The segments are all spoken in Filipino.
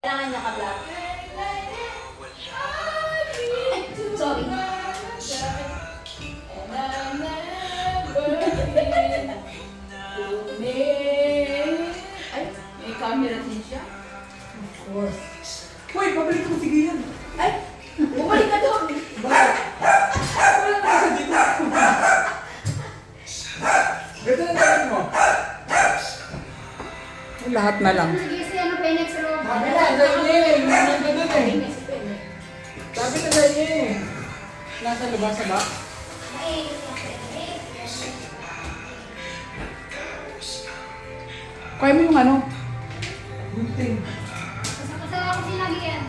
Kailangan niya ka-black. Sorry. Ay, may camera din siya. Of course. Uy, pabalik mo, sige yan. Ay, bumalik ka doon. Bakit? Wala na kasi dito. Ganda na gawin mo. Lahat na lang. Sige, si ano, Penex, Rob. Sabi na, dahil eh. Nandun doon eh. Sabi na dahil eh. Nasa labas sa ba? Kaya mo yung ano? Gunting. Kasama ako sinagi yan.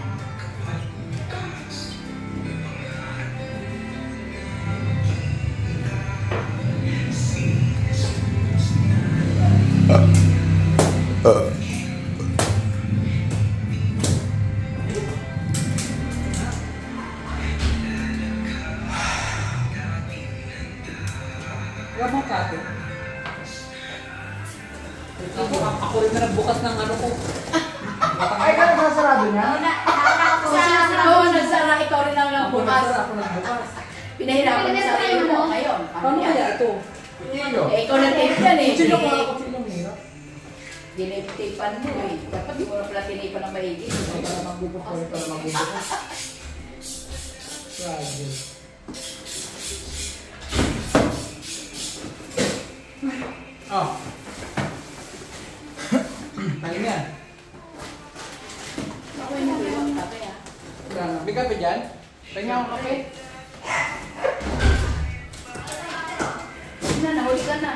Wala mong kato. Ako rin na nagbukas ng ano ko. Ay, ka nagsasarado niya? Oo, nagsara. Ikaw rin ang nagbukas. Ako nagbukas. Pinahirapan niya sa iyo mo ngayon. Paano kaya ito? Kuchilyo. Eh, ikaw na-tape yan eh. Kuchilyo ko ako kuchilyo hirap. Dinip-tapean mo eh. Dapat di mo na pala tinipan ng maigi. Para magbubukas. Para magbubukas. Fragile. Oh. Tayo yan. Ako yung nag-iwag kape ah. May kape dyan? Pahinga akong kape. Na, nahuli ka na.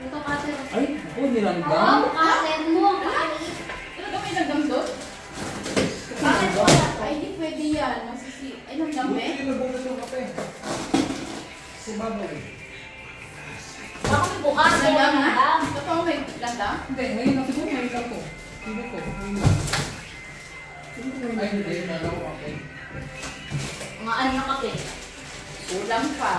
Ito, cutter. Ay, ako nilanggam. Oo, cutter mo. Kaali. Ano ka may nagdam doon? Bakit wala to? Ay, hindi pwede yan. Masisi. Ay, nagdam eh. Buti nabukas yung kape. Si Baboy. Ako may bukas. Nagdam na? Nagdam. Totoo may nagdam? Hindi, ngayon lang siguro ngayon lang ko. Hindi ko, ngayon lang. Ay, hindi, nalaw ako. Mga ano na kape. Ulam pa.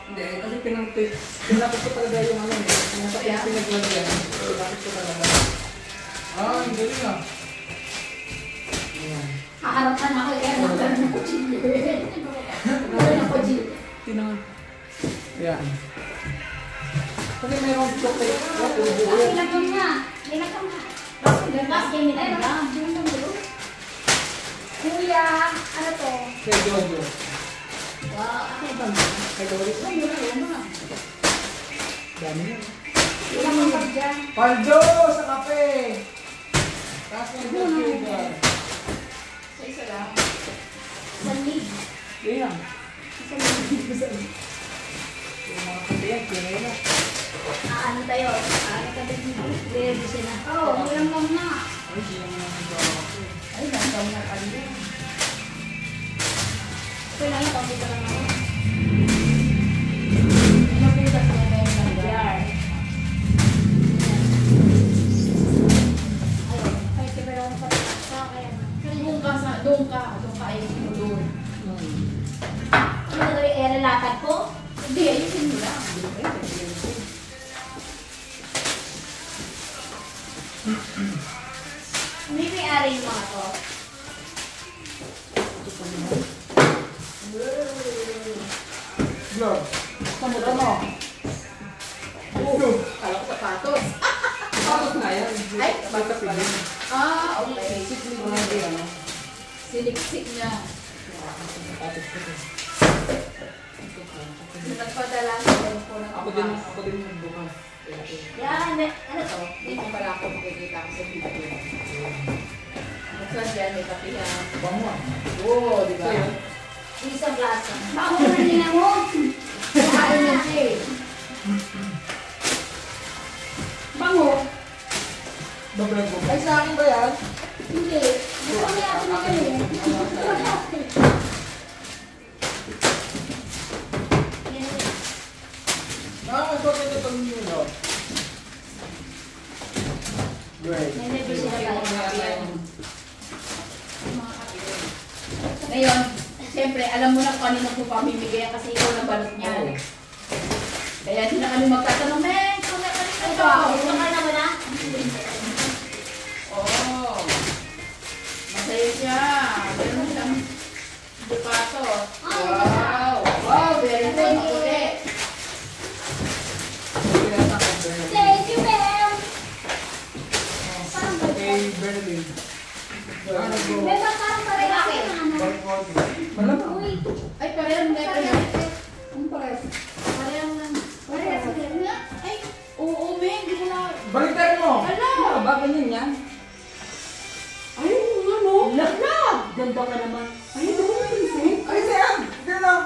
Hindi, kasi pinapit ko talaga yung ano eh. Pinaglagyan. Pinapit ko talaga. Ah, hindi rin ah. Ayan. Haharapan ako yan. Wala na kutsilyo. Wala na kutsilyo. Tinangan. Ayan. Kasi mayroong chocolate. Ay, ilagam nga. Ilagam nga. Mas kayo nilagam. Kuya, ano to? Kay Jojo. Wow, ano ba? Kay Doris. Ay, yun na. Dami yan. Ilang ang pag dyan? Paldo sa kape! Tapos ng sugar. Sa isa lang. Sa lead. Ayan. Sa lead. Yung mga kape yan, kinay na. Ano tayo? Ano ka din? Ready siya na. Oo, ilang lang na. Ay, siyang mga kape. Ay, nagdam na kanina. Kailangan ito, dito lang ako. Naputas na tayo ng jar. Ayun. Ay, kaya lang pa. Kaya na. Doon ka ay doon. Ano na gawin? Lalakad ko? Hindi, ayusin mo lang. Hindi may-ari yung mga to. Vlog. Samot ano? Kala ko sapatos. Tapos na yan. Ay, bata pa rin. Ah, okay. Ano? Siliksik niya. Tapos ko ito. Nagpadala sa ko ng Ako din nagbukas. Yan, ano to? Hindi ko pala ako makikita ko sa video. Saan dyan, may kapihan. Bango ah. Oo, di ba? Sa'yo? Isang klasa. Bako mo na nila mo. Ano na siya eh. Bango! Babrag mo. Ay, sa akin ba yan? Hindi. Gusto ko niya ako na kayo. Ito ito nyo. Great. May medyo sila tayo. Ngayon, siyempre, alam mo na kung kanino ko pamimigay kasi ikaw na balot niyan. Kaya hindi na kami magtatanong, men, kung na kanino Ito ako. Ito ka naman ah. Sapatos. Ah, Wow! Wow, very good. Makulit. Thank you, ma'am. Kay Berlin. May parang pareho ako ng ano. Malamang. Uy, Ay, parehong nga pareho. pala. Ang pares. Parehong lang. Pareho sa ganyan. Ay, oo, men. Hindi ko na... Baliktad mo! Ala! Ba, ganyan yan? Ay, ano? Lala! Ganda ka naman. Ay, hindi ko napansin. Ay, Sam! Gano'n!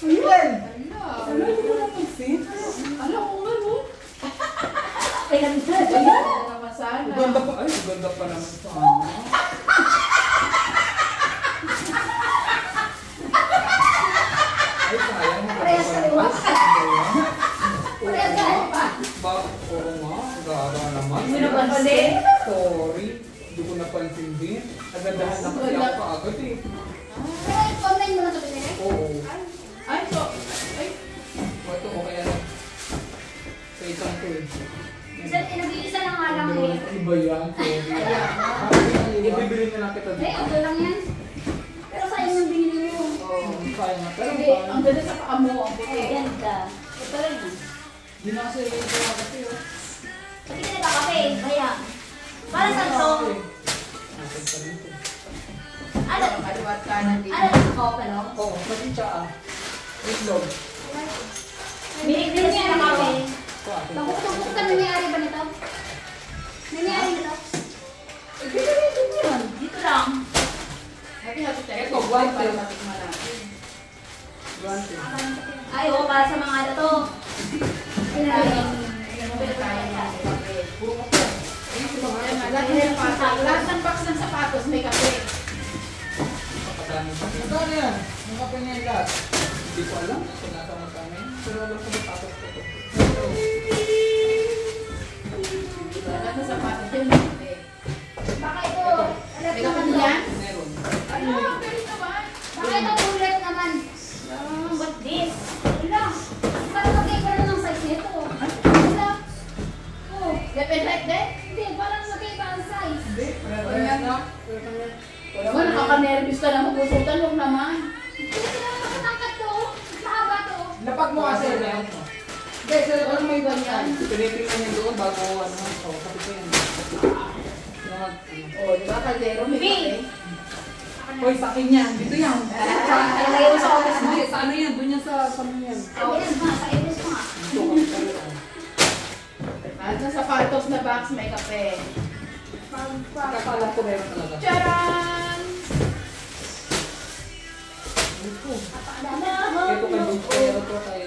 Ayun! Ala. Ano, hindi ko napansin. Ala, oo nga, no? Ay, ganda. Ay, ganda naman sana. Ganda pa. Ay, ganda pa naman ito. Ano? Ay, sayang mo. Parehas sa liwas. Parehas ka pa. Ba, oo nga. Gara naman. Hindi mo napansin? Sorry. Hindi ko napansin din. Nagandahan na kasi ako kaagad eh. Pero online mo na ito, Pete? Oo. Ay, so... Ay, Ito, okay ano. Sa isang to eh. Nag-iisa lang nga lang eh. Iba yan. Sorry. Ibibili na lang kita Eh, dito. okay lang yan. Pero sayang yung binili mo. Oo. Kaya nga. Pero hindi. Ang ganda sa paa mo. Ang puti. Ay, ganda. Ito rin ah. Hindi na kasi ito kasi oh. Pati ka nagkakape, kaya. Para sa to, Nasaan pa rin ito? ano? Kaliwat kanan dito. Ano sa kope, no? Oo. Kasi siya ah. Itlog. Binigyan niya ng kape. Ito ah. Tungkok ka, nangyari ba nito? Nangyari nito? Eh, dito yan. Dito lang. Happy tayo. Ito, guwante. Para matikman natin. Guwante. Ay, oo, para sa mga ano to. Kaya, Puro kape. lahat ng box ng sapatos may kape. Pakadami. Magkano yan? Ang kape niya yung lahat. Hindi ko alam kung nasa magkano yan. Pero alam ko matapos ko ito. Lahat ng sapatos yun may kape. Baka ito, May kape yan? Meron. Ano? Galing naman. baka ito ulit naman. What's this? Wala. Parang magkaiba na ng size nito. Wala. Oh, Left and right din? hindi, parang magkaiba ang size. Hindi. Meron yan na. Meron yan. Wala naman, nakaka-nervous ka na magpusutan. Huwag naman. Hindi sila nakatangkat to. Mahaba to. Lapag mo kasi. Hindi, sir, ano may ganyan? Pinitingnan niya doon bago ano. Oh, kapit ko yan. O, di ba, kaldero may B. kape? Hoy, sa akin yan. Dito yan. Ay, lagay mo sa office mo. Hindi, sa ano yan? Doon yan sa ano yan. Sa Everest nga, sa Everest nga. Dito kapit tayo. Lahat ng sapatos na box may kape. Kakalam ko meron talaga. Charan! Ito. Napakadami. Ito kay Dulce, pero ito kay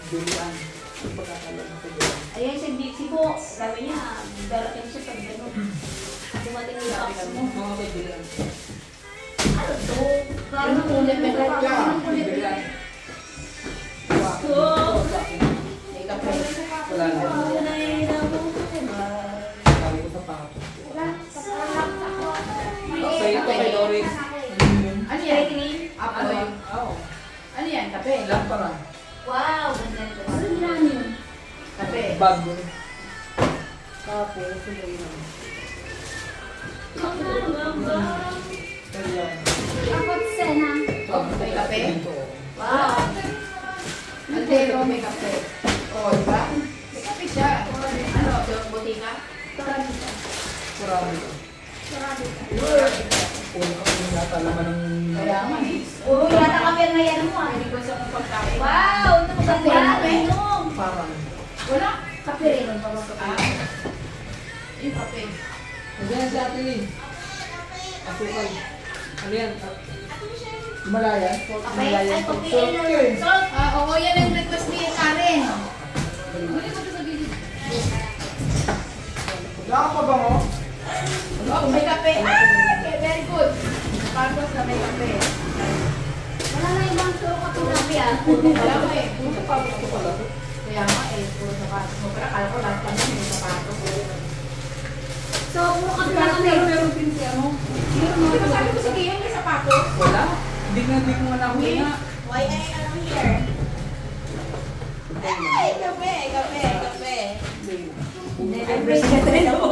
Julian. Yung pagkakalam ko Julian. Ayan si Dixie po. Sabi niya, darating siya pag gano'n. Dumating yung box mo. Mga kay Julian. Ano to? Parang Ano kulit na parang parang kulit. Julian. May kape. Wala na. Tunay na buhay. Sabi ko sa pangat. Sa ito kay Doris. Ano yan? Ano yun? Oo. Ano yan? Kape? Lampara. Wow, ganda ito. Ano ginaan yun? Kape. Bag mo. Tapos, sila yun. Ayan. Kapag sena. May kape? Dito. Wow. Altero may kape. O, di ba? May kape siya. Ano? Butika? Kurami. Kung ako yata naman ng... Kaya nga eh. Oo, yata kami ang ngayon mo ah. Hindi ko sa pagkain. Wow, ito maganda. Inom. Parang. Wala. Kape rin. Ah. Yung kape. Ayan si Ate Lynn. Asukal. Ano yan? Himalayan? Kape? Ay, kape. Salt. Ah, oo, yan ang request ni Karen. Huli ko to sa gilid. Wala ka pa ba mo? Oh, may kape. Ah, okay, very good. Sapatos na may kape. Wala na ibang suro katulapi ah. Wala mo eh. Kung sapatos ko pala to. Kaya nga eh, puro sapatos mo. Pero akala ko lahat kami may sapatos. So, puro kape na kami. Meron din si ano? Hindi ba sabi ko si Kiyon may sapatos? Wala. Hindi ko nga nahuli na. Why I am here? Ay, kape, kape, kape. Ay, break ka rin ako.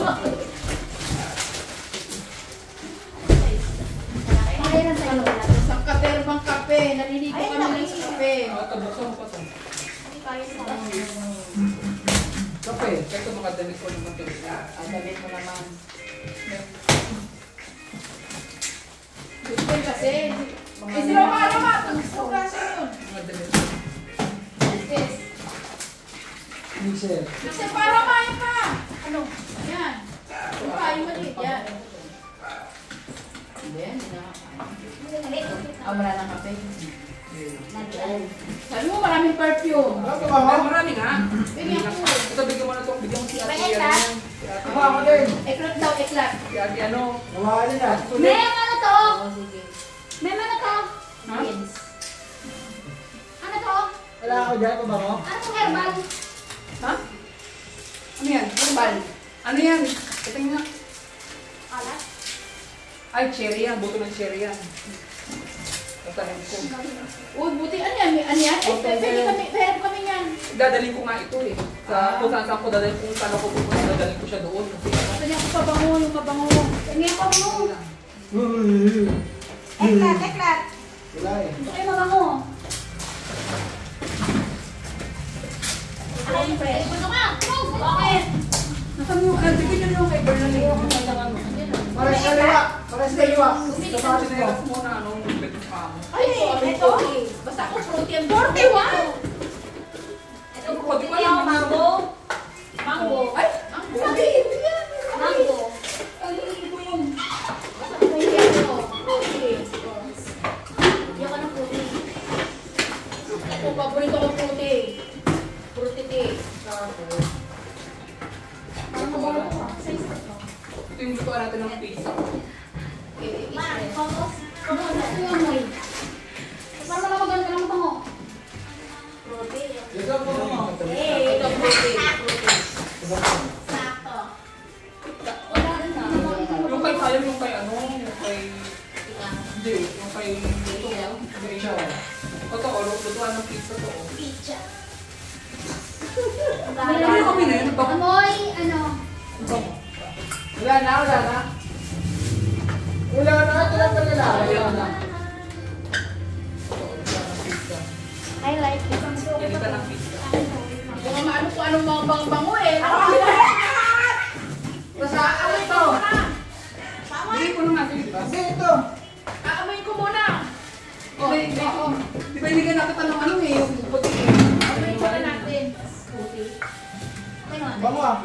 Ay, lang sa'yo. Isang katerbang kape. ito, buksan mo pa ito. Hindi kayo sa Kape, kaya ito makadamit ko naman ito. Ang damit mo naman. Gusto kasi. Eh, sila ka. Gusto kasi yun. Mga damit. Yes. Mixer. Kasi para kaya pa. Ano? Yan. Kung kaya maliit, yan. Hindi yan, hindi nakakain. Wala nang kape. Sabi mo maraming perfume. Marami nga. Bigyan ko. Ito, bigyan mo na ito. Bigyan mo si Ate. May Ano eklat? yan? Si Ate. Ako din. Eklat daw, eklat. Si Ate ano? Nawali na. May ano to? Oo, sige. May ano to? Ha? Yes. Ano to? Wala ako dyan, pabango. Ano tong herbal? Ha? Ano yan? Herbal. Ano yan? Ito nga. Alat? Ay, cherry yan. Buto ng cherry yan. Tatanim ko. Uy, buti ano yan? Ano yan? Eh, pwede kami, meron kami yan. Dadalhin ko nga ito eh. Kung saan ko dadalhin, kung saan ako pupunta, dadalhin ko siya doon. Kasi ano. Gusto niya ko pabango, yung mabango. Tingnan ko mo. Wala Eklat, eklat. eh. Gusto kayo mabango. Ay, fresh. Ano ka? Bakit? Nasaan yung, bigyan niyo yung kay Bernal yung Para sa kaliwa. Para sa kaliwa. Sa pati na yung muna, ano, yung bed pa mo. Ay, ito. Basta ako fruity ang 41. Ito po, hindi ako mango. Mango. Ay, ang fruity. Mango. Ay, hindi ko yung... Basta ko yung ano, fruity. Yung ano po, Ako, paborito ko fruity. Fruity tea. parang mabango ko. Size ko to. Ito yung lutuan natin ng pizza. Ma, focus. Focus na ito yung amoy. Parang malamagan ka lang mabango. Fruity. Ito po mo. Eh, Ito, fruity. Fruity. sakto. Wala rin na. Yung kay Kayam, yung kay ano, yung kay... Hindi, yung kay... Ito, yung siya. Ito, lutuan ng pizza to. Pizza. Ano kami na yun? Baka Amoy, ano? Wala na, wala na. Wala na, ito lang pala. Ayan na. Lutuan ng pizza. I like it. Initan ng pizza. Kung ano kung anong mga bango eh. Basta amoy ko. Hindi ko naman, di ba? Hindi, ito. Aamoy ko muna. Di ba hindi ka nakatanong ano eh, yung puti eh. Amoy ko na natin. May mga. Bango ah.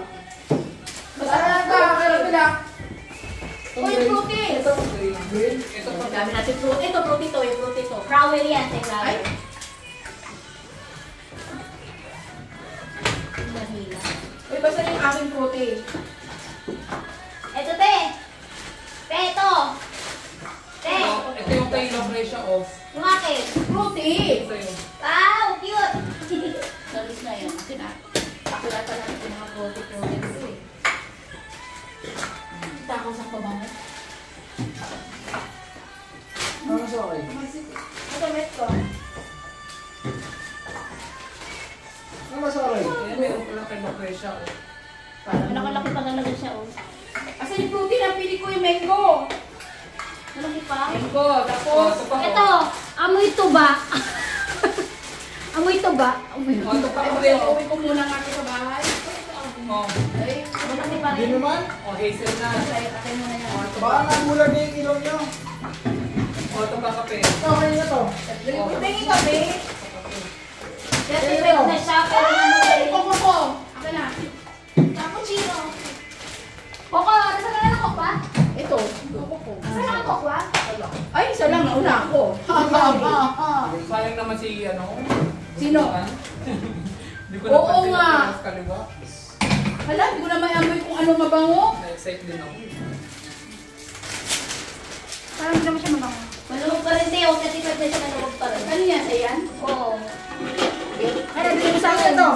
Basta lang ka, kaya pala. Uy, Green. fruity. Ito, green. Ito pa. Ang dami natin fruity. Ito, fruity to. Yung fruity to. Flower yan, say Ay. flower. Mahila. Uy, basta yung aking fruity. Eto, te. Te, ito. Te. Ito yung kay Lucretia of. Yung akin. Fruity. Ito yung. Wow, cute. Salis na yan. Pakulatan natin yung mga fruity ko eh. Takos ang pabango. Ano sa akin? Ito, met ko. Ano sa akin? Ayan, meron pala kay Lucretia of. Nakalaki pa talaga siya, oh. Asan yung fruity na pili ko yung mango? Malaki pa. Mango, Oh, tapos... ito pa. Ito, amoy tuba. Amoy tuba. Amoy Oh, ito pa. Ay, Ito kasi yung. uwi ko muna nga sa bahay. Oh, Ay, Malaki pa Hindi rin. naman. oh, hazel na. atay mo na yan. Oh, ito pa. Baka nagulag na yung ilong nyo. Oh, ito pa kape. Ito, kanina to. Uy, tingin kami. Kasi wait na siya, pero ano Ay, rin. ko. Akin na. Cappuccino. Coco, nasa ka na ng coco ba? Ito. Nasa ka ng coco ba? Ay, isa lang. Nauna ako. Sayang naman si ano. Sino? Hindi ko Oo napansin nga. na sa kaliwa. Hala, hindi ko na may amoy kung ano mabango. Na-excite din ako. Parang hindi naman siya mabango. Malulog pa rin tayo, kasi pwede siya malulog pa rin. Ano yan? Ayan? Oo. Ay, bigyan mo sa akin. Ito.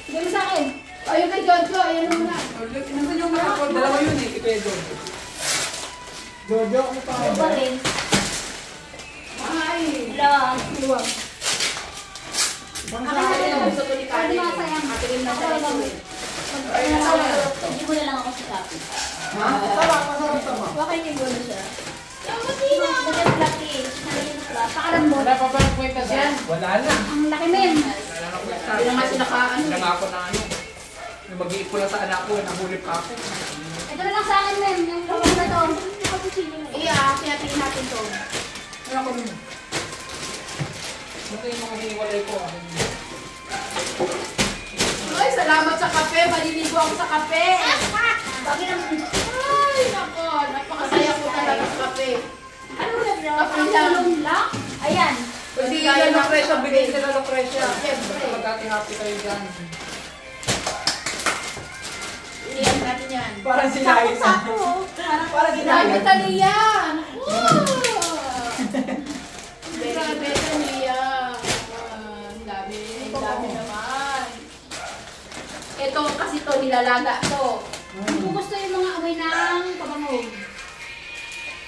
Bigyan mo sa akin. Ayun kay Jojo. Ayan mo na. Oh, look, nandun yung mga call. Dalawa yun eh, ipedo. Jojo, ano pa? Ano pa rin? Ay. Dalawa. Iwag. Bang Akin sa na akin. rin. Gusto ko ni Kari. Ano masayang? Akin na sa ito eh. Ay, hindi mo na lang ako sa Shopee. Ha? Tama, masarap tama. Bakit yung gano'n siya? Bagay laki. Pakalambot. Wala pa ba ang kwentas yan? Wala na. Ang laki, men. Wala na kwenta. Hindi naman sila kaano. Wala nga ako na ano. Yung mag-iipon lang sa anak ko, nahulip pa ako. Ito na lang sa akin, men. Yung bawang na to. Kinatingin natin to. Ano ako rin? Ito yung mga hiniwalay ko. Ay, salamat sa kape. Maliligo ako sa kape. Bagay naman. Ay, nako. Napakasaya ko talaga sa kape. Ano na bro? Kape lang. Tulong lang? Ayan. Kasi yung Lucretia, bigay sila Lucretia. Siyempre. Magkati-happy kayo dyan. Iliyan natin yan. Parang sila isa. Parang sila Dami isa. taliya. Grabe taliya. Ang dami naman. Ito kasi to nilalaga to. Hindi ko gusto yung mga amoy ng pabango.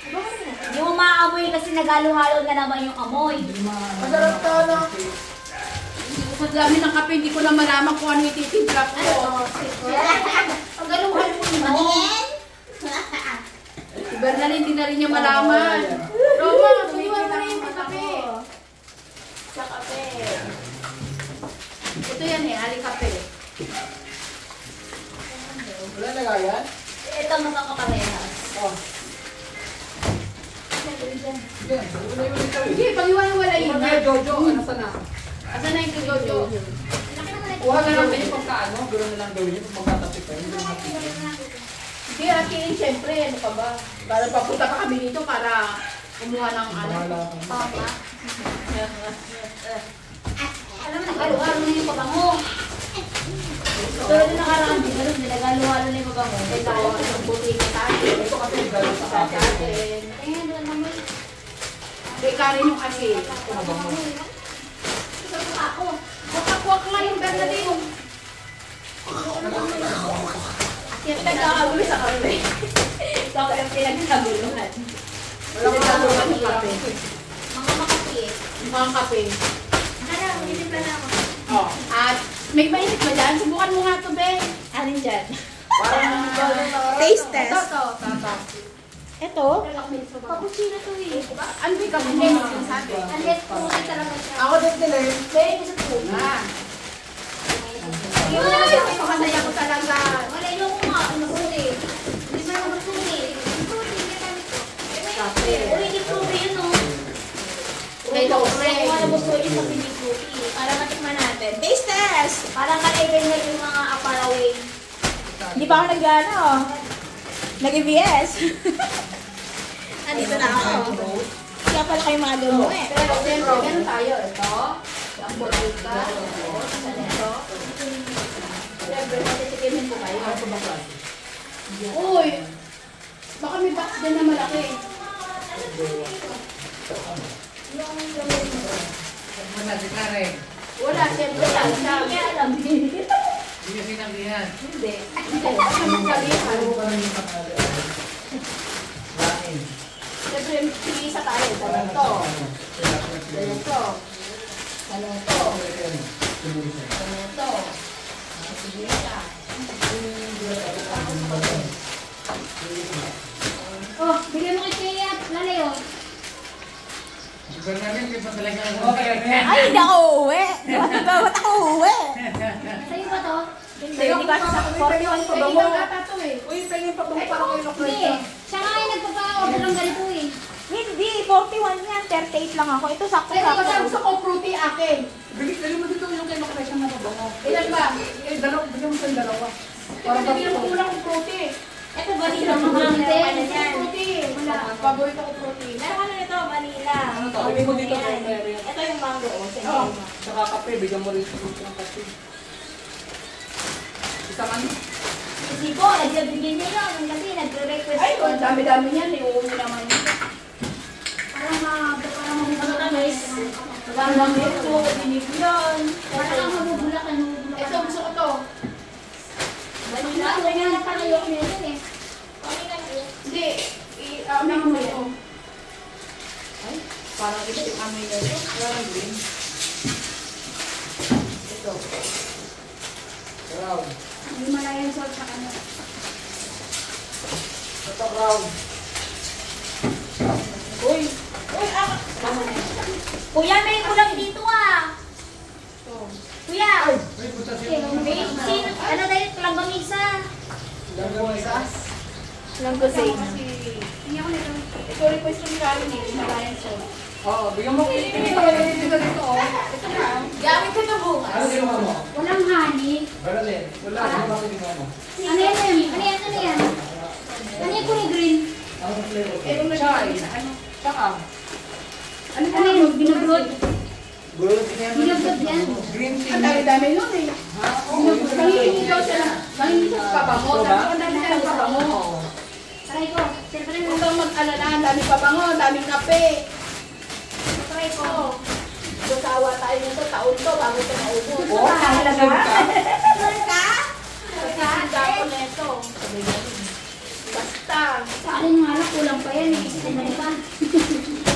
Hindi mo maamoy kasi nagalo-halo na naman yung amoy. Masarap to, no? Sa dami ng kape, hindi ko na malaman kung ano ititimpla ko. Ang galuhan mo yun. Si Bernalyn, hindi na rin niya malaman. Roma, tumiwan mo rin yung kape. Sa kape. Ito yan eh, aling-kape. Wala na kaya? Ito magkakaparehas. Oh. Yan, wala yung ikaw eh. Hindi, pag-iwan-wala yun. Mga Jojo, ano sana? Asan na yung kay Jojo? Laki naman ito. Kuha na lang kayo pagkaano, gano'n na lang gawin niyo pag magkatapit kayo. Hindi, akin, siyempre, ano pa ba? Para papunta pa kami dito para kumuha ng ano. Wala ka. Tama. Alam mo, nagalo-halo na yung pabango. Pero yung nakaraan, di ba rin, nagalo-halo na yung pabango. Ito, ang buti na tayo. Ito kasi gano'n sa Sa akin. atin. Ayan, doon naman. Bekarin yung asin. Ako. Wak nga yung Bernadine. Yung nagkakagulo sa kape. Tapos yung pinagkaguluhan. Wala ka Pinagkaguluhan yung kape. Mga makati. Mukhang kape. Ano, minipla na ako. Oh. At may mainit ba dyan? Subukan mo nga ito, Ben. Alin dyan? Taste test. Ito. Ito? Cappuccino to eh. Ano ba yung kape mo sinasabi? Unless fruity talaga siya. Ako din din eh. Ben, gusto ko. Ah. Ay, Pakasaya ko talaga. wala yung mga ano fruity. Hindi man naman fruity. Fruity, hindi kami to. Kape. Uy, hindi fruity yun no. May doble. Kung ano gusto yun sa hindi fruity. Para matikman natin. Taste test! Parang kalagay na yung mga aparaway. Hindi pa ako nag-ano. Nag-EBS. Andito na ako. Kaya pala kayo mga lumuwi. Pero siyempre, ganun tayo. Ito. Ang borika. Ito. Siyempre, matitikimin ko kayo. Uy! Baka may box din na malaki. Wala si Karen. Wala, siyempre lang siya. Hindi niya alam. Hindi niya sinabihan. Hindi. Hindi. Sabihan. Lain. Siyempre, pili-isa tayo. Ganito. Ganito. Ganito. Ganito. Pili-isa. Oh, bigyan mo kay Tia. Lalay oh. Bernalyn, di ba talaga ako? Ay, hindi ako uuwi. Ba't ako uuwi? Sa'yo ba to? Sa'yo, di ba sa 41 pa ba Pwede mo? kang ata to eh. Uy, pwede pa bang parang kayo Hindi. Siya nga yung nagpapa-order ng ganito eh. Hindi, 41 yan. 38 lang ako. Ito sakto Pero kasi sakto. gusto ko fruity akin. Dali mo dito yung kay Lucretia na mabango. Ilan ba? Eh, dalawa, bigyan mo sa dalawa. Kasi hindi lang kulang kong fruity. Ito vanilla mo mga ano yan. Fruity. Wala. Paborito ko fruity. Meron ano nito, vanilla. Ano to? Bigyan mo dito Ayan. strawberry. Ito yung mango oh. Sa Oo. inyo. Saka kape, bigyan mo rin ng kape. Isang ano? Kasi po, nagbibigyan niya yun. Kasi nagre-request Ay, ko. ang dami-dami niyan. Iuwi naman yun. Parang mabubulakan. Parang lang ito. Binibigyan. Parang mabubulakan. Ito, gusto ko to. Vanilla. Ito nga na pala yung meron eh. Hindi. Amin mo ito. Ay, parang ito yung amin na ito. Parang green. Ito. Round. Hindi malayan salt sa kanya. Ito round. Kuya, may kulang dito ah. Kuya, Ay, puta siya. may sino, ano dahil kulang isa? Gagawa isa. Lang ko say. Hindi ako nito. Ito request ko ni Karen eh. Malayan siya. Oo, bigyan mo. Ito ka lang dito dito. Ito na. Gamit ko ito bukas. Ano ginawa mo? Walang honey. Wala din. Wala. Ano ba ginawa mo? Ano yan? Ano yan? Ano yan? Ano yan kulay green? Ano sa flavor? Eh, nung Chai. nagkakita sa ano. Tsaka. Ano Ano yan? Binubrod? Good. Binubrod yan. Green tea. Ang dami-dami nun eh. Ha? Oo. Nangihingi daw siya na. Nangihingi siya sa pabango. Ito ba? Sabi ko, ang dami ng pabango. Try ko. Siyempre na. Huwag kang mag-alala. Ang daming pabango. Ang daming kape. Try ko. Sasawa tayo nito. Taon to. Bago ito maubos. Oo, talaga ka? Sure ka? Kasi sinda ko nito. Basta. Sa alin nga lang, kulang pa yan eh. Ano ba?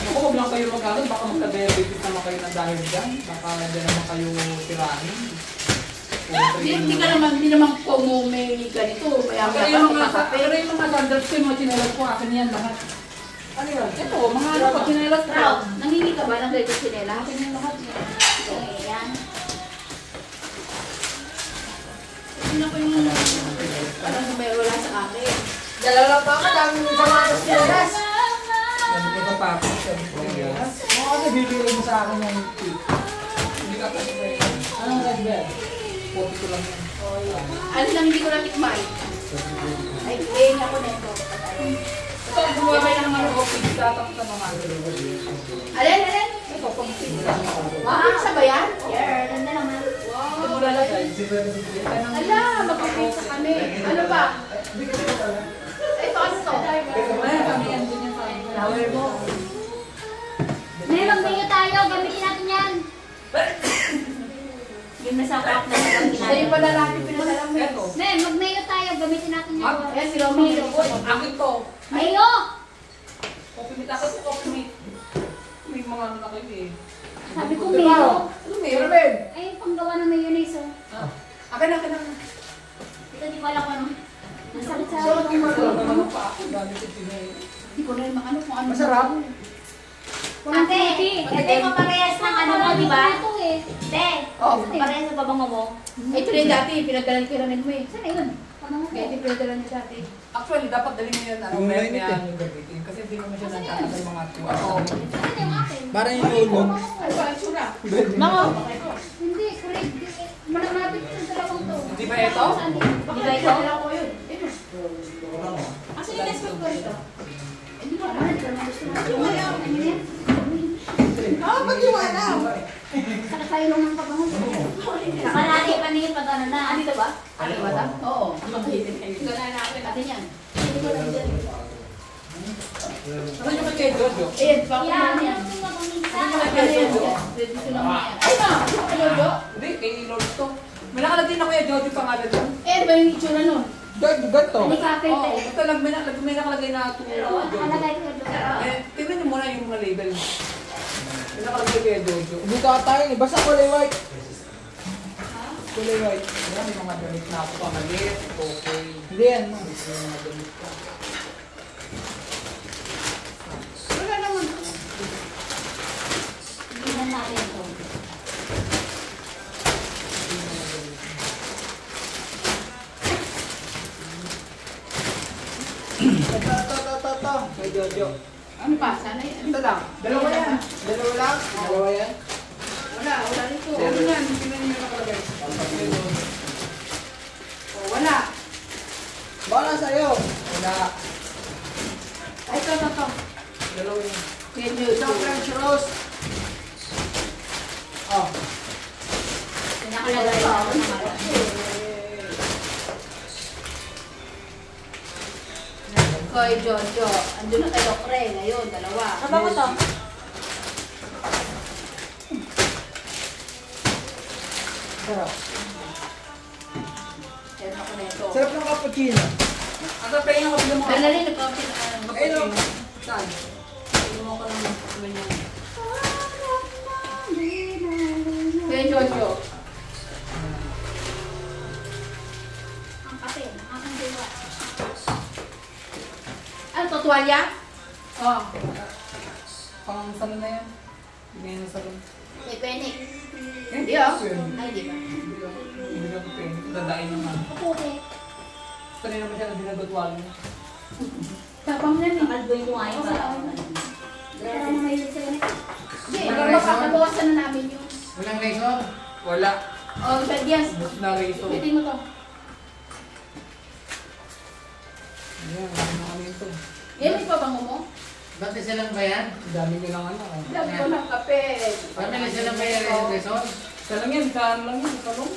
Ako, huwag lang kayo mag-ano. Baka magka-diabetes naman kayo ng dahil dyan. Baka dyan naman kayo tirahin. Hindi naman pumumi ganito. Kaya Pero yung mga sandals ko, yung mga chinelas ko, akin yan lahat. Ano yan? Ito, mga ano pa, chinelas ko. Raw, nangingi ka ba ng ganito sinela? Akin yung lahat niya. Okay, yan. Tingnan ko yung parang may wala sa akin. Dalawa pa ako, dami yung sapatos nilas. Sabi ko pa ako, sabi ko chinelas. Oo, kasi bibili mo sa akin yung tip. Hindi ka kasi ba yun? Anong red bell? 40 ko lang yan. Ano lang hindi ko natikmay? Ay, paying ako nito. Ito, gumawa kayo ng mga pizza, tapos na mga Alin? ito, pang pizza. Wow, sa ba yan? Yeah, ganda naman. Ito mo lalagay. Ala, magpapisa kami. Ano ba? Ito, ano to? Wala, kami yan din yan sa flower mo. May mag-mayo tayo, gamitin natin yan. Yung nasa cup na lang Sa'yo pala natin pinasalam mo. Ito. May, mag-mayo tayo, gamitin natin yan. Ayan, si Romeo. Akin to. Mayo! Coffee meat. Akin to coffee meat. May mga ano na kayo eh. Sabi ko mayo. Ano meron? Ben? Ay, yung panggawa ng mayonnaise oh. Akin na. Ito di ko alam kung ano. Masakit sa So, akin. ano pa ako? Gamit yung pinay. Hindi ko na maano kung ano. Masarap. Ate, ito yung parehas ng ano mo, di ba? Ito eh. Te, Oo. parehas ng babango mo. Ito rin dati, pinadalan ko rin mo eh. Saan na yun? Babango ko. Kaya ito pinadalan niya dati. Actually, dapat dalhin mo yan. Ano, Yung kaya mainit kaya eh. yung gamitin. Kasi hindi naman siya nagkakasal mga 2 hours. Saan yung akin? Parang yung ulo. Ano ba, sura? Mga, Hindi, correct. Malapit sa dalawang to. Hindi ba ito? Baka Di ba ito? pinadala ko yun. Ito. Asa yung nest ko ito? Hindi ko alam. Yung mayo, ano yan? Pag-iwala. Saka tayo lang ng babango. Nakalali pa niya pag ano na. Dito ba? Ano ba ito? Oo. Gana na ako. Atin yan. Ano yung kay Jojo? Ayan, baka Yan, yan. yan yung mabangisa. Ano yan? Dito na mga yan. Ay na! Ano ba? Hindi, kay Lord to. May nakalagay na kuya Jojo pangalan doon. Eh, ba yung itsura nun? Ganto. Hindi ka Oo, pwede. ito may nakalagay na to Oo, Jojo. nakalagay ko doon. Eh, tingnan niyo muna yung mga label. May nakalagay kay Jojo. Dito ka tayo eh. Basta kulay white. Kulay white. Ayan, may mga damit na ako pamalit. Okay. Hindi yan. May mga damit ka. Wala naman. Tingnan natin ito. Ito. Kay Jojo. Ano pa? Sana yun. Ito lang. Dalawa yan. Dalawa lang. Dalawa yan. Wala rito. Ano yan? Tingnan niyo yung nakalagay. Oh, wala. Baka sa'yo. Wala. Ay, ito. Dalawa yan. Medyo Isang French rose. Oh. Nakalagay na ako ng mga. Koy, Jojo. Andun na kay Dokre. Ngayon, dalawa. ano ba to? Sarap. Kaya ako na ito. Sarap ng cappuccino. Ang kapay ng kapila mo. Dala rin, nagkapit. Ayun. Saan? Tulungan ko lang ganyan. Kaya Jojo. Ang kape, ang diwa. Ano to, tuwalya? Ah. Pang saan na yan? Ngayon na salon. May penik. Eh, Hindi ah. pwede. Ay, di ba? Hindi na ko pwede. Dadain naman. Puti. Sanay naman siya na dinadotwal niya. Tapang na ni. Kalboy mo ay ba? Kaya na may sila na. Hindi, makakabawasan na namin yun. Walang razor? Wala. Oh, Diaz. Bus na reso. Bitin mo to. Ayan, ano kami ito. Yan, may pabango mo? Ba't isa lang ba yan? Ang dami nyo lang ano. Love ko ng kape. Ba't may isa lang ba yan yung razor? Isa lang yan, saan lang yun, salong.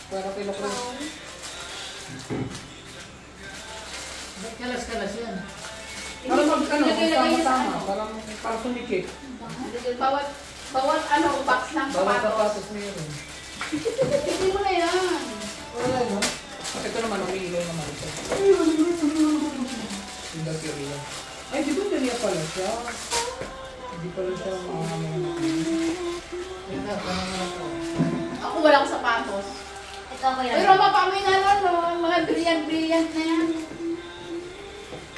Para kay Lokro. Ba't kalas-kalas yan? Para mag, ano, Lagay-lagay niya sa sama-sama. ano. Para sumikip. Bawat ano, box ng Bawal sapatos. sapatos na yun. Hindi mo na yan. Wala no? Ito naman, umiilaw naman ito. Yung bacteria. Ay, di ba dali pala siya? Hindi pala siya Yan na, parang ako. Ako walang sapatos. Ito ako yan. Pero mapamoy na nun, no? Mga brilliant na yan.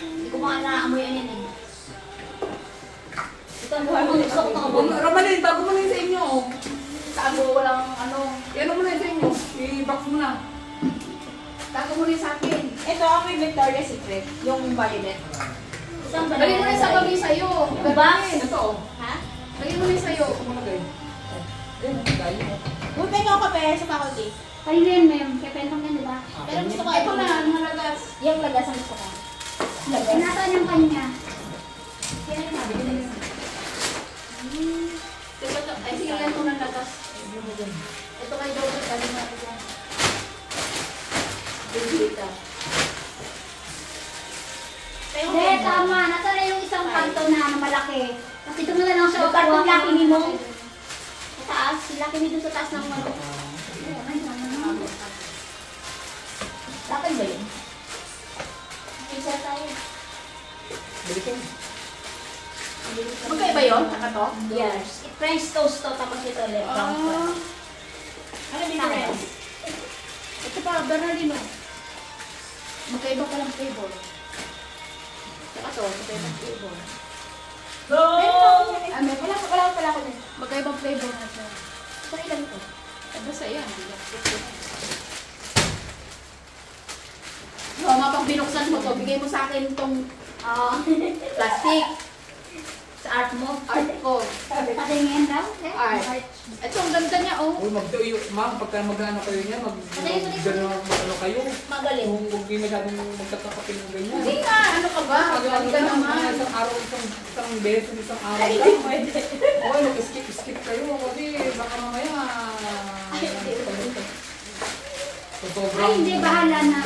Hindi ko mga naamoy yan eh. Ito ang buhay mo. Gusto ko nakamoy. Ramalin, bago mo na yun sa inyo. Saan mo walang ano? Yan mo na yun sa inyo. I-box mo na. Tago mo rin sa akin. Ito ako yung Victoria's Secret, yung violet. Isang Lagay mo rin sa babi sa'yo. Box? Ito oh. Ha? Lagay mo rin sa'yo. Ito mo na guys. Ayun, dahil mo. Buti nyo ako kape sa faculty. Kanina yan, ma'am. Kaya pentong yan, di ba? Pero gusto ko Ito na, mga lagas. Yung lagas ang gusto ko. Eh, nasaan yung kanya? Kaya rin nabi. Ay, sige, yan mo ng lagas. Ito kay Jojo, kali mo rin yan. Bibita. Hindi, tama. Nasaan na yung isang kanto na malaki. Kasi doon na lang siya. Yung kartong laki ni mo. Sa taas. Si laki ni doon sa taas ng ano. Ay, naman. Dapat ba yun? Isa tayo. Balikin. Magkaiba yun? Saka to? Yes. French toast to. Tapos ito ulit. Brown bread. Ano difference? Ito pa, Bernardino. Magkaiba pa lang flavor. Saka to, magkaibang flavor. Wala pala ako din. Magkaibang flavor na siya. Sa ilan ito? Basta yan. No, mapag binuksan mo to, bigay mo sa akin itong plastic. Sa art mo. Art ko. Patingin daw. Art. Ito, ang ganda niya, oh. Uy, ma'am, pagka mag-ano kayo niya, mag-ano kayo. Magaling. Kung huwag kayo masyadong magtatakapin ng ganyan. Hindi nga, ano ka ba? Magaling ka naman. Isang araw, isang beses, isang araw Ay, lang. hindi pwede. Okay, mag-skip kayo kasi baka mamaya. Sobrang. Ay, hindi. Bahala na.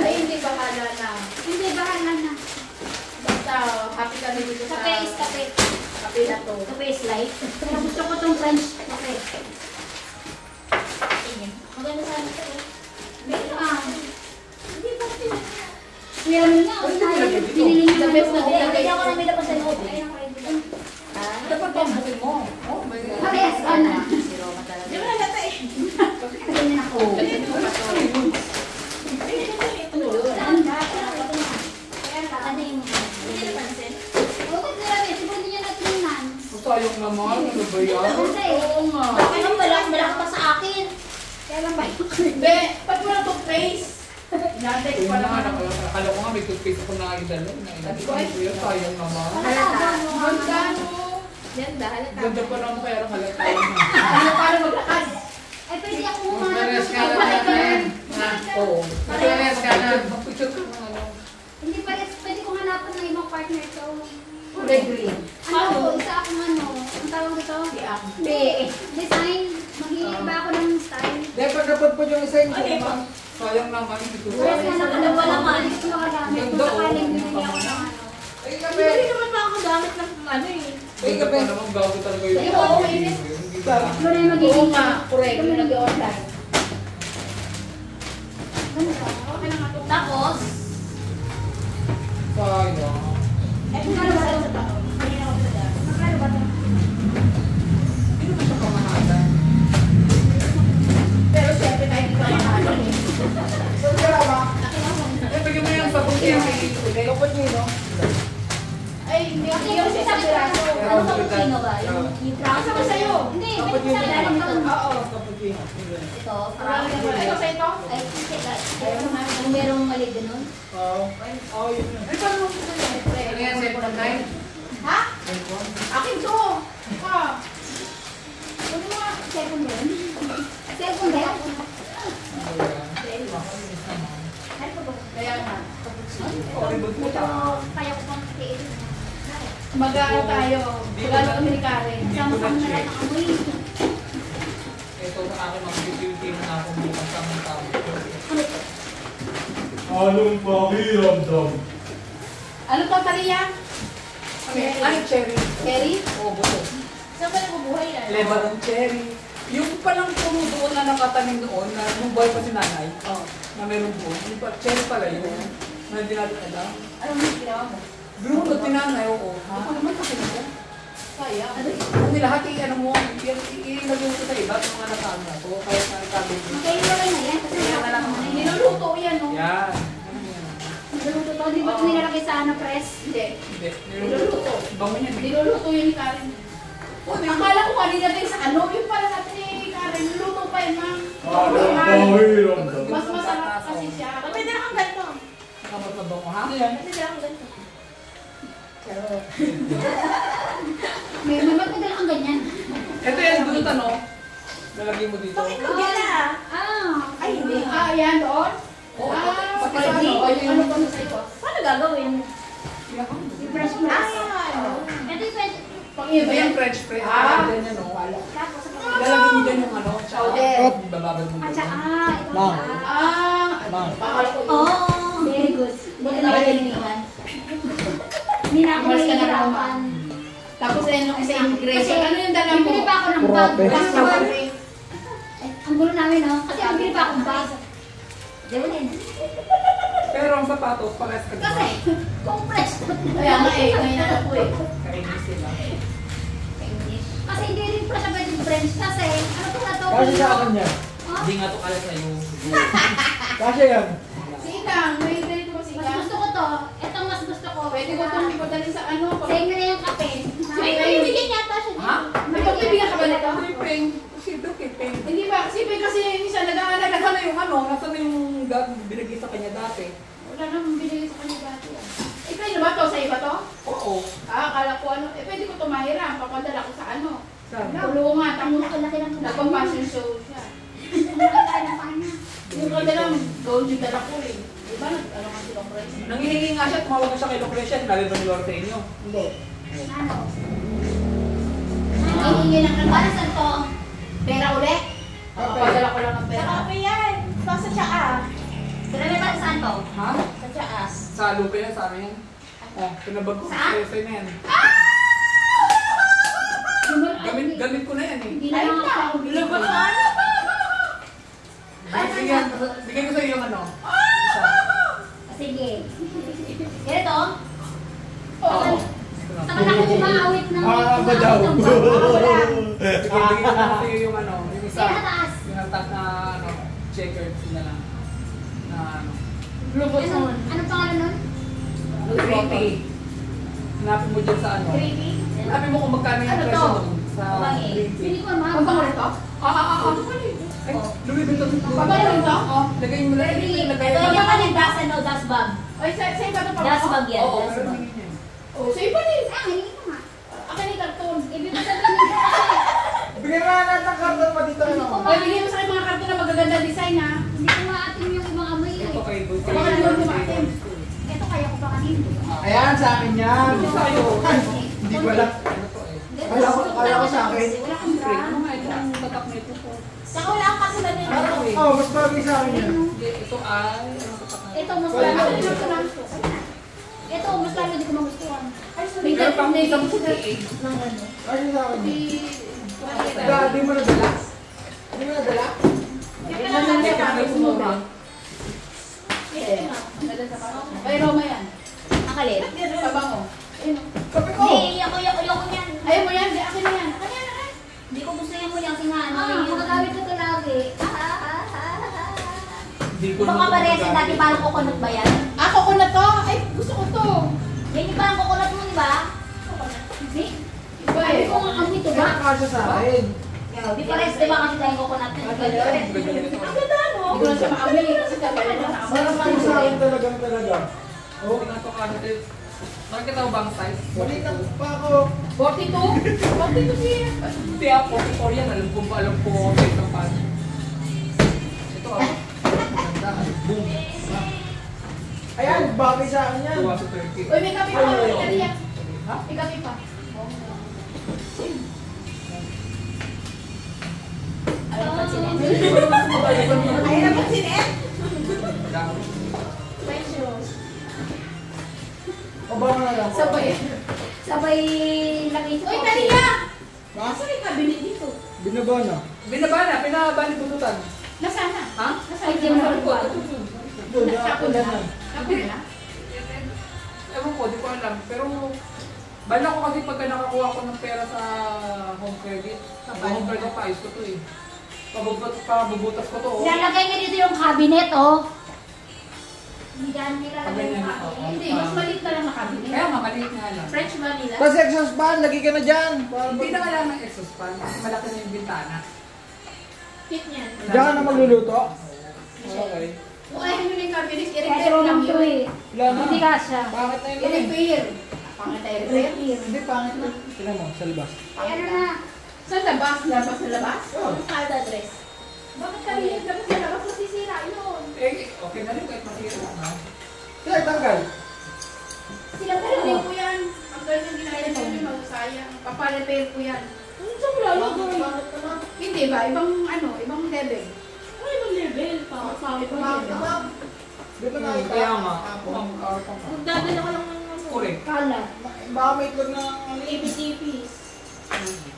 Ay, hindi bahala na. Hindi, bahala na. Basta, happy kami dito sa... Kape is kape. Kape na to. Kape is light. Pero gusto ko tong French kape. Maganda sana ito. Hindi ba ito? Kuya mo na. Pinili niya The best na nilagay Hindi ako ko. namila pa sa loob. Dapat pambutin mo. Oh, may Parehas ka na. Si Roma talaga. Di ba nalata eh? Ganyan ako. Ganito pa to. Saan ba? Kaya kakanin mo. Hindi napansin. Okay, grabe. Siguro hindi niya natingnan. sayang naman. Ano ba yan? Kasi, Oo nga. ano malaki pa sa akin. Kaya lang ba yun? Be, ba't mo na toothpaste? Inantay ko Kung pa na, naman. akala ko nga may toothpaste ako nakakidalo. Sabi ko, ay, kuya, sayang naman. Magkano? Ganda, halata. Ganda pa naman kaya lang halata. Ano para maglakad? Ay, pwede ako Magpares ka humanap. na natin. Oo. Magpares ka na. Mag-picture ka ng ano. Hindi pares, pwede kong hanapan ng ibang partner to. Kulay green. Ano, isa akong ano, ang tawag dito? Di ako. Design. Maghihirap ba ako ng style? Dapat dapat po yung isa yung naman. Sayang naman. Pares na naman ang wala man. Gusto ko magamit. Kung sakaling bibili ako ng ano. Ay, Hindi naman makagamit ng ano eh. Ay, gabi. Naman gago talaga yun. Sa'yo, okay. Hindi ba? Ito na yung Oo magiging. nga, correct. Yung nag-online. Ganito. Okay na nga to. Tapos, Sayang. Eh, kung ano ba sa taon? Hindi na ako talaga. magkano ba ito? Hindi naman siya pamahatan. Pero syempre tayo hindi ka makakala eh. Eh, bigyan mo yung sabong niya kay kapot niyo, no? Ay, hindi Kasi yung kasi isang sabi ko, piraso. ano cappuccino ba? Yung brown. Asa ko sa'yo? Hindi, pwede sa akin ito. Oo. Cappuccino. Ito, Marami na pala. Ito sa ito? Ay, kung merong mali ganun. Oo. Oo, yun yun. Ay, paano mo gusto niya? Ano yan, cellphone na yun? Ha? Akin to. Ha? Ano mo nga? Second din. Second din. Ano pa ba? Kaya nga. Ito, kaya ko pang titiin. Mag-ano tayo? Magano kami ni Karen? Sama-sama na lang ang amoy. Ito sa akin, mag-beauty na ako bukas sa mga tao. Anong pakiramdam? Ano to, Maria? Ay, cherry. Cherry? Oo, buto. Saan ba nabubuhay yan? Lebanon cherry. Yung palang puno doon na nakatanim doon, na nung buhay pa si nanay, na meron po, yung cherry pala yun, na hindi natin alam. Ano mo ginawa mo? Grupo at tinanay, oo. Ako naman kasi nito. Kaya. Kung lahat ano mo, ilagay mo sa iba, yung mga nasama ko, kahit na nagsabi mo. Magkailagay na yan. Kasi Kaya na lang wala naman. Niluluto yan, no? Yan. Ano yan? Niluluto to. Di ba ito nilalagay sa ano, press? Hindi. Hindi. Niluluto. Bango niyan. eh. Niluluto yun ni Karen. Akala ko kanina tayo sa ano, yung pala natin ni Karen, niluluto pa yun, ma'am. Anong pakiramdam? Mas masarap kasi siya. Pwede na kang ganito. Kamot na bango, ha? Pwede na kang ganito. May magtagal ang ganyan. Ito yan, dun ano. Lalagay mo dito. Ay, hindi. Ah, yan doon? Oo. Ah, Pati pwede. ano, ay, Ano pa sa iyo? Paano gagawin? Yung press press. Ito yung pwede. Pang-iba yan. Ayan, French press. Ah. Ganyan, no? Tapos sa Lalagay mo dyan yung ano. Powder. Bababad mo At dyan. saka, ito Ma'am. Ah, bakal ko yun. Oh, very good. Buti na kalinihan. Hindi na ako Umalis ka na raw, mahihirapan. Tapos yan yung isa ingredient. Kasi, Ano yung dala mo? bibili pa ako ng bag. Prope. Basta Basta bag. ba? Ay, ang gulo namin, no? Kasi bibili pa akong bag. Di ba din? Pero ang sapatos, pares ka Kasi, kung press. Kaya nga eh, ngayon ako po eh. Kainis sila. Kasi hindi rin pa siya pwedeng French. Kasi, ano to na to? Kasi sa akin yan. Oh, Hindi nga to kaya sa'yo. Kasi yan. Sikang, may ganito ba mas sikang? gusto ko to. Ito mas gusto ko. Pwede ko itong ipadali sa ano. Sa inyo na yung kape. Ay, Ay, bibigyan yata siya. Ha? May pagbibigyan ka ba nito? Ping. Kasi ito, ping. Hindi ba? Kasi kasi minsan nag-aalaga Nasaan na yung ano? Nasaan na yung binigay sa kanya dati? Wala namang binigay sa kanya dati. Eh, pwede ba to? Sa iba to? Oo. Ah, akala ko ano. Eh, pwede ko tumahiram. Papadala ko sa ano. Saan? Kulungan. Ang laki-laki ng Nagpang-fashion show siya. Ang laki ng paa niya. Yung kadalang gold yung dala ko eh. Diba? Ano nga silang price? Nangihingi nga siya, tumawag ko siya kay Lucrecia, sinabi ba ni Lord sa inyo? Hindi. Ano? Hihingi ng ano? Para saan to? Pera ulit? Papadala ko lang ng pera. yan. Ito sa tsaa. Pero para saan to? Ha? Sa tsaa. Sa lupa yan, sa amin yan. Oh, pinabag ko Saan? sa'yo na yan. Gamit ko na yan eh. Hindi na Ay, lang na. ako. Labasan. Bigyan ko sa'yo yung ano. Isa. Sige. Ganito? Oo. Saan ako umawit ng... Ba daw? Bigyan ko na sa'yo yung ano, yung isa. Kaya taas. Yung nagtas na ano, checkered na lang. Na ano. Anong pangalan nun? Creepy. Hanapin mo dyan sa ano. Creepy? Hanapin mo kung magkano yung Ano presyo to? doon. Sa Bangin. creepy. Hindi ko naman. Ang bango nito? Ay, Louis Vuitton. Pabayad nito? Oh, lagay mo lang. Lagay Ito mo yung kanil das, ano, das bag. Ay, sa iba to pa Das bag yan. Oo, Das pero bag. tingin yan. Oh, sa iba din. Ah, hindi ko nga. Akin yung karton. Ibig ko sabihin nito kasi, Bigyan nga natin ng karton pa dito. Hindi ko Ano? Ay, bigyan mo sa akin mga karton na magaganda design ha. hindi ko maatim yung ibang amoy eh. Ito kay Boy. Baka naman kumain. Ito kaya ko pa kanino. Ayan, sa akin yan. Ito sa'yo. Hindi ko alam. Ano to eh? Kala ko sa akin. Wala kang bra. Ano nga ito ang tatak na ito po? Saka wala kang kasunod nito. Oh, mas bagay sa akin yan. Hindi, ito ay... Ano tatak na Ito, mas Wala. lalo din ako lang. Ito, mas lalo din ko magustuhan. Ay, sorry. May pero pang isang puti eh. Ng ano. Kasi sa akin Di... yan. Di mo nadala? Di mo nadala? Ito lang lang siya para sumura. Ay, Roma yan. Nakalit. Pabango. Ayun o. Kape ko! Hindi, ako yan. Ayaw mo yan. Di, akin na yan. Akin yan, akin. Hindi ko gusto yan mo yan kasi nga ano. Magagamit ko ito lagi. Hindi ko Baka naman parehas magagamit. dati parang coconut ba yan? Ako ko na to. Ay, gusto ko to. Yan yung parang coconut mo, di ba? kasya sa akin. Di pares, di ba kasi tayo coconut na? Ang ganda, no? Hindi ko na siya maamoy kasi kaya na naamoy. Sarap lang sa akin talaga. Oh, tingnan ko ano din. Nakikita mo ba ang size? Mali na pa ako. 42? 42 siya. Hindi ah, 44 yan. Alam ko okay ng pan. Ito ah. Ganda. Boom. Ayan, bagay sa akin yan. 2 to 30. Uy, may kape pa. May kape yan. Ha? May kape pa. Ayaw pa sila. Ayaw na pansin eh. Dami. French rose. O ba na lang? Sabay. Sabay laki sa Uy, Talia! Ha? Saan yung cabinet dito? Binaba na. Binaba na, pinaba ni Bututan. Nasaan na? Ha? Ay, di mo na Sabi ko, ba? Doon na. Kapo na. Kapo na? Ewan ko, di ko alam. Pero, bala ko kasi pagka nakakuha ko ng pera sa home credit, sa home credit pa, ayos ko to eh. Pabubutas ko to. Oh. Ilalagay niya dito yung cabinet, oh. Hindi dyan nilalagay yung Cabinet, cabinet. Hindi, mas maliit na lang na cabinet. Kaya maliit nga lang. French vanilla. Tapos exhaust fan, lagi ka na dyan. Hindi na kailangan ng exhaust fan, kasi malaki na yung bintana. Kit niyan. Diyan ka na magluluto? Okay. Kung ayaw nyo na yung cabinet, Kaya i-repair tulong lang to yun. eh. Ilan na? Hindi kasha. Bakit na yun eh? I-repair. Pangit tayo repair. Hindi, pangit na. Tignan mo, sa labas. Kaya ano na. Sa labas? Labas na labas? Oh. Kalda dress. Bakit kami yung labas na labas? Masisira yun. Okay na rin kahit masira na. Kaya tanggal. Sila Hindi pero. ko yan. Ang ganda yung ginagawa nyo, magusayang. Paparepair ko yan. Ano sa wala lang gawin? Hindi ba? Ibang ibang level. Ano yung level? Pangit Ibang level. Di ba nakita? Kaya nga. Ako. Magdadala ka lang ng Correct. Kala. Baka may itlog ng ano yun. ABCPs.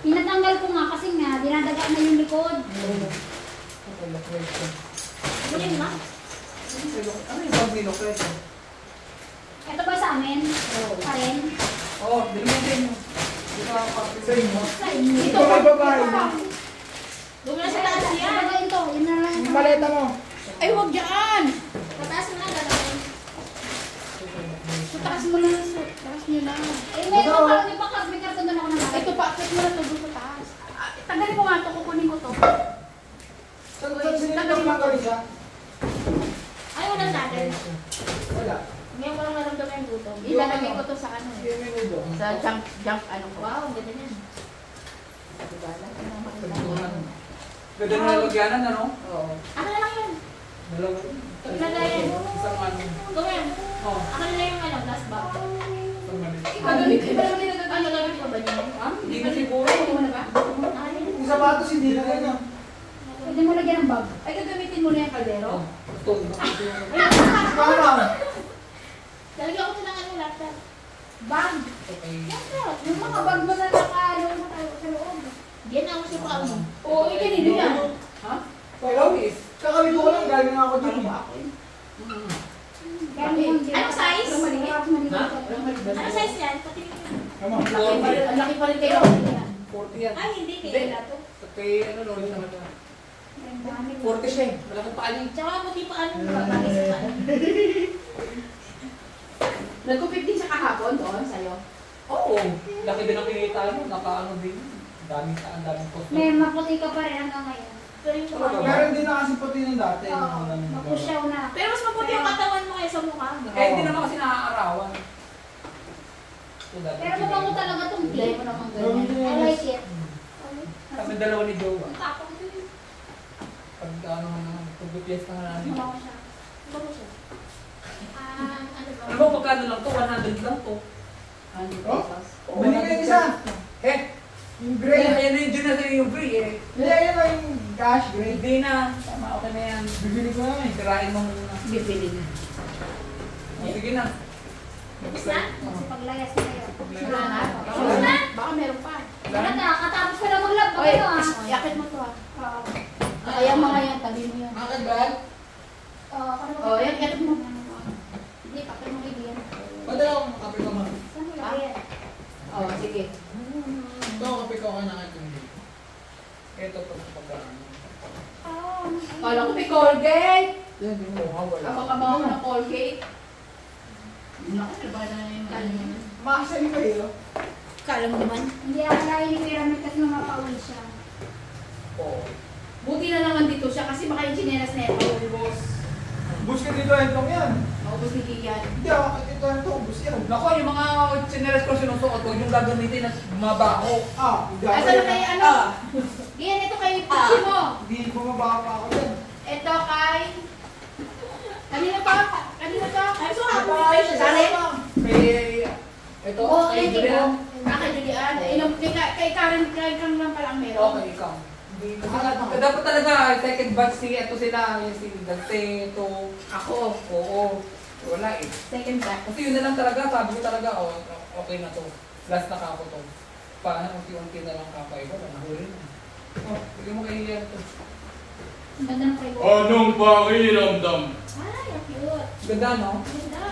Pinatanggal ko nga kasi nga, dinadaga na yung likod. Kunin ma. Ano yung bag nilo? Preso? Ito ba sa amin? Pa rin? Oo, dilimutin mo. Di ba Sa inyo. Sa inyo. Ito may babae. Doon na sa taas yan. Dadagain to. Yun na lang. Yung maleta mo. Ay, huwag dyan! Pataas mo na gagawin. Taas mo lang. Taas nyo lang. Eh, may pa, may pa, may karton doon ako na Ito pa, akit mo na ito doon sa taas. Tanggalin mo nga ito, kukunin ko to. Saan sinigap lang kami siya? Ayaw lang natin. Wala. Ngayon ko lang naramdaman yung gutom. Ilalagay ko to sa ano Hindi eh. may nudo. Sa junk ano ko. Wow, ang ganda niyan. Ganda na nalagyanan, ano? Oo. Ako na lang yun. Dalawa. Ilagayan. Isang ano. Gawin. Oo. Ako na lang yung ano, last bag. Isang maliit. Gagawin ko ba naman nilagay? Ano gawin ko ba niya? Ah, hindi na siguro. Ay, hindi mo na ba? Yung sapatos hindi na ganyan. Pwede mo lagyan ng bag. Ay, gagamitin mo na yung kaldero? Ito. Mama! Talagyan ko ng ano, laptop. Bag! Okay. Yung mga bag mo na nakalo na tayo sa loob. Yan ang uso pa mo. Oo, ikinino yan. Ha? Ikaw? Kakawin ko lang, galing nga ako dyan. Anong size? Ha? Ano size yan? Patingin mo. Come on. Ang laki pa rin kayo. 40 yan. Ay, hindi. Hindi. Kaya na to. Kay ano, Lord, naman yan. 40 siya eh. Malaking paan eh. Tsaka buti pa ano, bagay sa paan. Nagkupit din siya kahapon doon sa'yo. Oo. Laki din ang kinita mo. Naka-ano din. Ang daming post. May maputi ka pa rin hanggang ngayon. Pero yung Talaga mukha ba? Pero hindi na kasi puti ng dati. Oo, mapusyaw na. Pero mas maputi yung katawan mo kaysa mukha. Eh, hindi naman kasi naaarawan. So, dati Pero mabango talaga tong Hindi tea. mo naman I ganyan. like it. Kami dalawa ni Jowa. Ang tapang ko yun. Pag ano naman, pag-piesta nga namin. Mabango siya. Bago siya. Ano ba? Ano ba, pagkano lang to? 100 lang to. 100 Oh? pesos. Bili kayo isa. Eh, Yung gray. gray. Ayan na yung dyan na sa'yo yung gray eh. Hindi, ayan na yung cash gray. Hindi na. Tama, okay na yan. Bibili ko na eh. Sirain mo muna. Bibili na. O, sige na. Tapos na? Kasi paglayas na kayo. Wala na. Wala na. Baka meron pa. Wala na, katapos ko lang mag-love Oy, kayo ah. yakit mo to ah. Oo. Kaya mga yan, tabi mo yan. Akin ba? Oh, yan, yakit mo. Hindi, pakit mo kaibigan. Padala akong kape ko ma. Saan mo lagyan? Oh, sige. Ito, kape ko kayo nakit yung Ito to pagkaan. Kala ko may Colgate. Yan, yung mukha wala. Ako kabaho ng Colgate. Naku, ba na yung ano yun? Makasali kayo. Kala mo naman. Hindi akalain ni Pyramid kasi mapauwi siya. Oo. Buti na naman dito siya kasi baka yung chinelas na ito, ubos. Bus ka dito, Entong yan. Maubos ni Kian. Hindi ako dito, Entong. Bus yan. Naku, yung mga chinelas ko sinusuot, huwag yung gagamitin at mabaho. Hindi ako Asa na yan. kay ano? Kian, ito kay Pichi mo. Hindi bumaba pa ako yan. Ito kay... Kanino to? Kanino to? Ay, so, Karen? Kay... Ito, Oo, kay kay Julian. Kay Julian. Kay Karen lang pala ang meron. Okay, ikaw. Dapat talaga, second batch si, ito sila, yung si Dante, ito. Ako. Oo. Wala eh. Second back. Kasi yun na lang talaga, sabi ko talaga, oh, okay na to. Last na kako to. Paano, unti-unti na lang kako, eh, wala, nahuli na. Oh, bigyan mo kay Ian to. Ang ganda ng playbook. Anong pakiramdam? Ay, ang cute. Ganda, no? Ganda.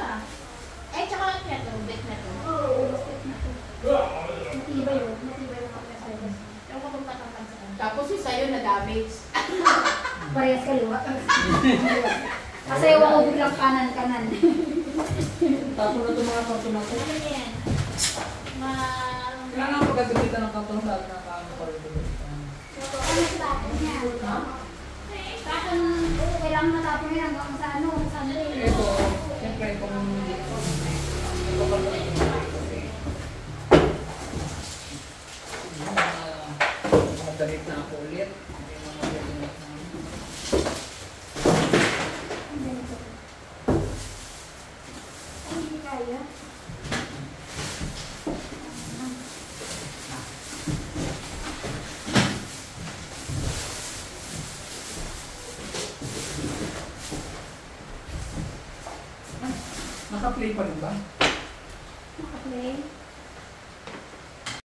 Eh, tsaka ano yan to? Bet na to. Oo, basket na to. Matibay yun. Matibay yung mga playbook. Ewan ko kung patangkan saan. Tapos yung sa'yo na damage. Parehas kaliwa. Kasi ewan ko biglang kanan-kanan. Tapos na itong mga karto na to. Ano yan? Ma... Kailangan ang pagkagamitan ng karto na nakakaano pa rin ito. Ano sa tapon niya? Tapon, kailangan matapon niya hanggang sa ano, Sunday. Ito, siyempre kung hindi ito pa rin ito kasi mga dalit na ako ulit. Hindi mga dalit na ako. Ay, hindi kaya. Naka-play pa rin ba? Nakaplay.